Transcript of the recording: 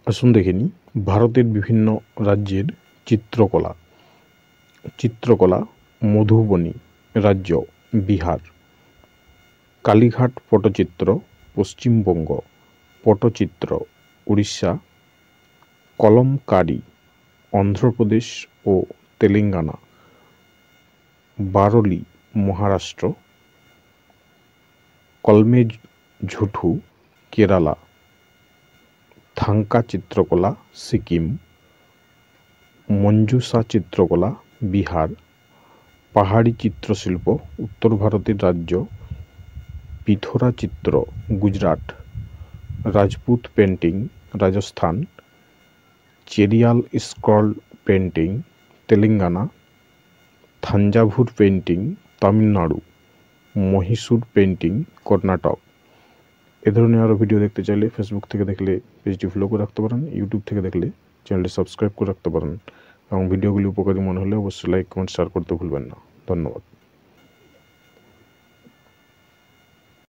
আসুন দেখে নিই ভারতের বিভিন্ন রাজ্যের চিত্রকলা। মধুবনী রাজ্য বিহার, কালীঘাট পটচিত্র পশ্চিমবঙ্গ, পটচিত্র উড়িষ্যা, কলমকারি অন্ধ্রপ্রদেশ ও তেলেঙ্গানা, বারলি মহারাষ্ট্র, কলমেঝুঠু কেরালা, থাঙ্কা চিত্রকলা সিকিম, মঞ্জুসা চিত্রকলা বিহার, পাহাড়ি চিত্রশিল্প উত্তর ভারতের রাজ্য পিথোরা চিত্র Gujarat, Rajput painting Rajasthan, Cheriyal scroll painting Telangana, Thanjavur painting Tamil Nadu, Mysore painting Karnataka. এ ধরনের আরও ভিডিও দেখতে চাইলে ফেসবুক থেকে দেখলে পেজটি ফলো করে রাখতে পারেন, ইউটিউব থেকে দেখলে চ্যানেলটি সাবস্ক্রাইব করে রাখতে পারেন এবং ভিডিওগুলি উপকারী মনে হলে অবশ্যই লাইক কমেন্ট শেয়ার করতে ভুলবেন না। ধন্যবাদ।